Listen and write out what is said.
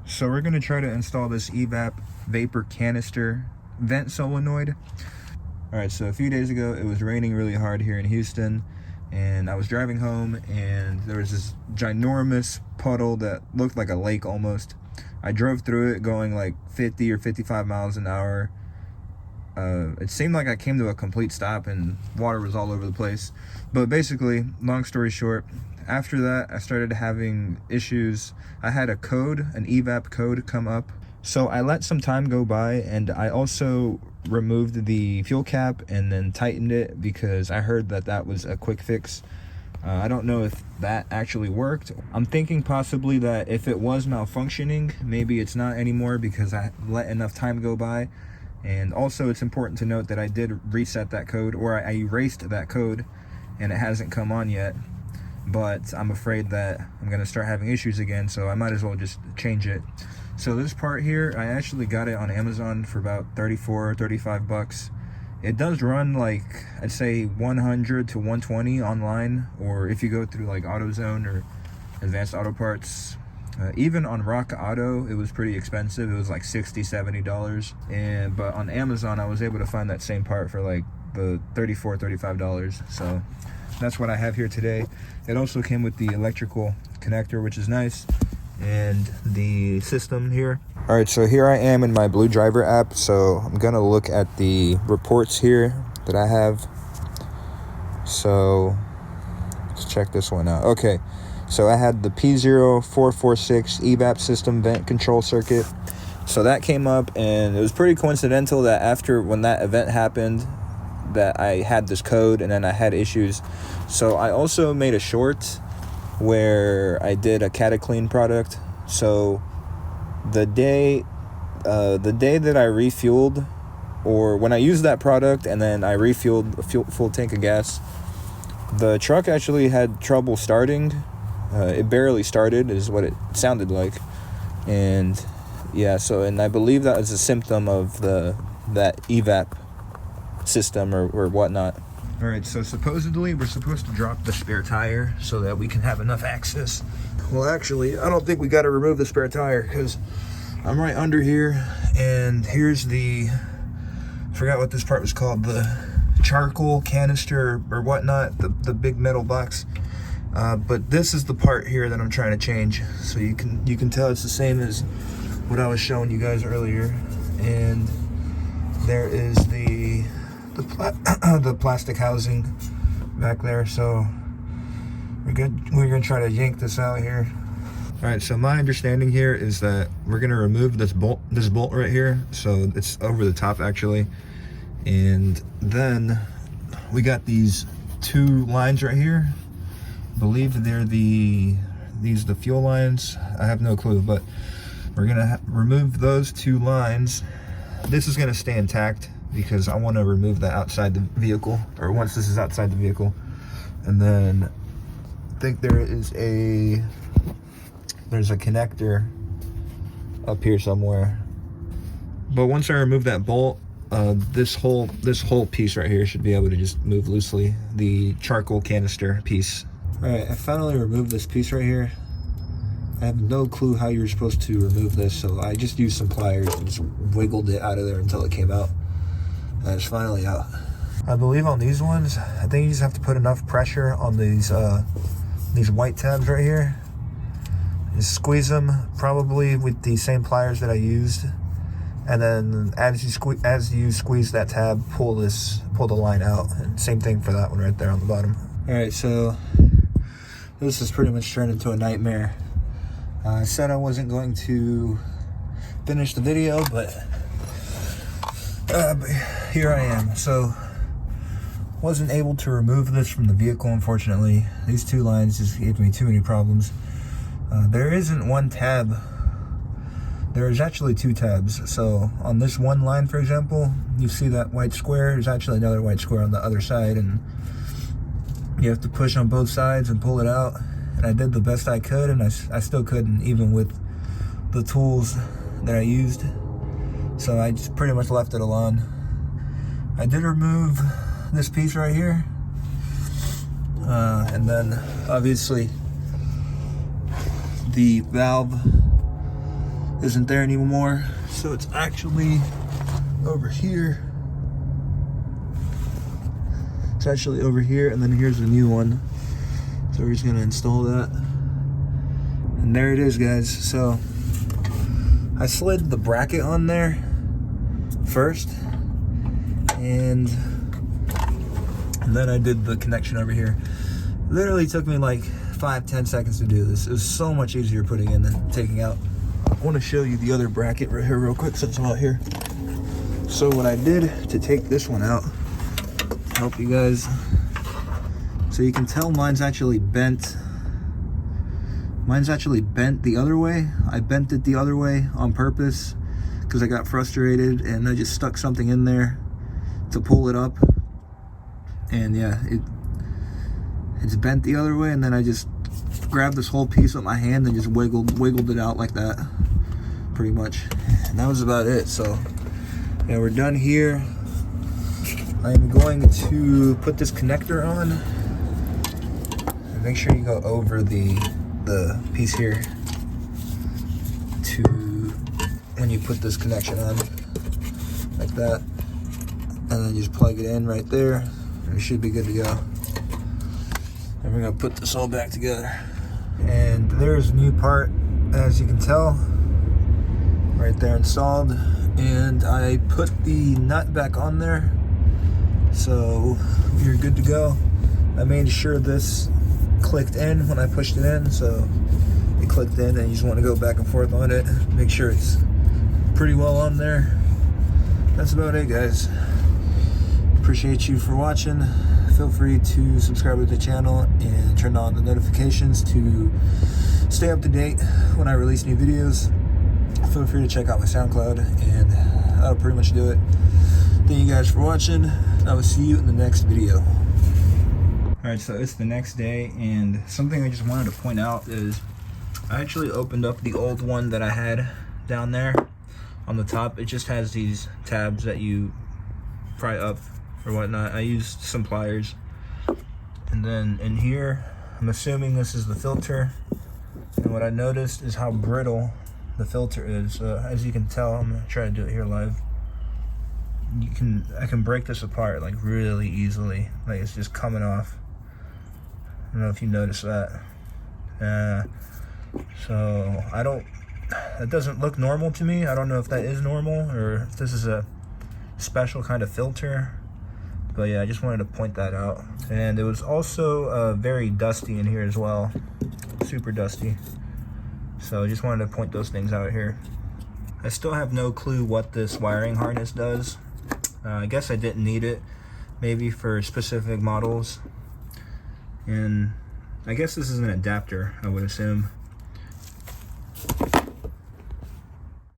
So we're gonna try to install this evap vapor canister vent solenoid. All right, so a few days ago, it was raining really hard here in Houston, and I was driving home, and there was this ginormous puddle that looked like a lake almost. I drove through it going like 50 or 55 miles an hour. It seemed like I came to a complete stop and water was all over the place. But basically, long story short, after that, I started having issues. I had a code, an evap code come up. So I let some time go by, and I also removed the fuel cap and then tightened it because I heard that that was a quick fix. I don't know if that actually worked. I'm thinking possibly that if it was malfunctioning, maybe it's not anymore because I let enough time go by. And also it's important to note that I did reset that code, or I erased that code, and it hasn't come on yet. But I'm afraid that I'm gonna start having issues again, so I might as well just change it. So this part here, I actually got it on Amazon for about 34 or 35 bucks. It does run like, I'd say 100 to 120 online, or if you go through like AutoZone or Advanced Auto Parts. Even on Rock Auto, it was pretty expensive. It was like $60, $70. But on Amazon, I was able to find that same part for like the $34, $35. So that's what I have here today. It also came with the electrical connector, which is nice, and the system here. All right, so here I am in my Blue Driver app. So I'm gonna look at the reports here that I have. So let's check this one out. Okay, so I had the P0446 evap system vent control circuit. So that came up, and it was pretty coincidental that after when that event happened, that I had this code and then I had issues. So I also made a short where I did a cataclean product. So the day that I refueled, or when I used that product and then I refueled a full tank of gas, the truck actually had trouble starting. It barely started is what it sounded like. And yeah, so, and I believe that is a symptom of that evap system or whatnot. All right, so supposedly we're supposed to drop the spare tire so that we can have enough access. Well, actually, I don't think we got to remove the spare tire because I'm right under here, and here's I forgot what this part was called, the charcoal canister or whatnot, the big metal box. But this is the part here that I'm trying to change. So you can tell it's the same as what I was showing you guys earlier. And there is the plastic housing back there. So we're gonna try to yank this out here. All right, so my understanding here is that we're gonna remove this bolt right here. So it's over the top actually. And then we got these two lines right here. I believe they're the fuel lines. I have no clue, but we're gonna remove those two lines. This is gonna stay intact because I want to remove that outside the vehicle, or once this is outside the vehicle. And then I think there's a connector up here somewhere. But once I remove that bolt, this whole piece right here should be able to just move loosely, the charcoal canister piece. All right, I finally removed this piece right here. I have no clue how you're supposed to remove this, so I just used some pliers and just wiggled it out of there until it came out. And it's finally out. I believe on these ones, I think you just have to put enough pressure on these white tabs right here. Just squeeze them, probably with the same pliers that I used. And then as you squeeze that tab, pull the line out. And same thing for that one right there on the bottom. All right, so this has pretty much turned into a nightmare. I said I wasn't going to finish the video, but here I am. So wasn't able to remove this from the vehicle, unfortunately. These two lines just gave me too many problems. There isn't one tab. There is actually two tabs. So on this one line, for example, you see that white square. There's actually another white square on the other side, and you have to push on both sides and pull it out. And I did the best I could, and I still couldn't, even with the tools that I used. So I just pretty much left it alone. I did remove this piece right here. And then obviously the valve isn't there anymore. So it's actually over here. It's actually over here, and then here's a new one. So we're just gonna install that. And there it is, guys. So I slid the bracket on there first, and then I did the connection over here. Literally took me like 5-10 seconds to do this. It was so much easier putting in than taking out. I want to show you the other bracket right here real quick since I'm out here. So what I did to take this one out, help you guys, so you can tell mine's actually bent. Mine's actually bent the other way. I bent it the other way on purpose because I got frustrated and I just stuck something in there to pull it up. And yeah, it's bent the other way, and then I just grabbed this whole piece with my hand and just wiggled it out like that, pretty much. And that was about it. So yeah, we're done here. I'm going to put this connector on. And make sure you go over the piece here to when you put this connection on, like that, and then just plug it in right there. It should be good to go. And we're gonna put this all back together. And there's a new part, as you can tell, right there installed. And I put the nut back on there, so you're good to go. I made sure this clicked in when I pushed it in, so it clicked in, and you just want to go back and forth on it, make sure it's pretty well on there. That's about it, guys. Appreciate you for watching. Feel free to subscribe to the channel and turn on the notifications to stay up to date when I release new videos. Feel free to check out my SoundCloud, and that'll pretty much do it. Thank you guys for watching. I will see you in the next video. Alright, so it's the next day, and something I just wanted to point out is I actually opened up the old one that I had down there on the top. It just has these tabs that you pry up or whatnot. I used some pliers. And then in here, I'm assuming this is the filter. And what I noticed is how brittle the filter is. As you can tell, I'm gonna try to do it here live. I can break this apart like really easily. Like it's just coming off. I don't know if you notice that. So that doesn't look normal to me. I don't know if that is normal or if this is a special kind of filter. But yeah, I just wanted to point that out. And it was also very dusty in here as well. Super dusty. So I just wanted to point those things out here. I still have no clue what this wiring harness does. I guess I didn't need it. Maybe for specific models. And I guess this is an adapter, I would assume.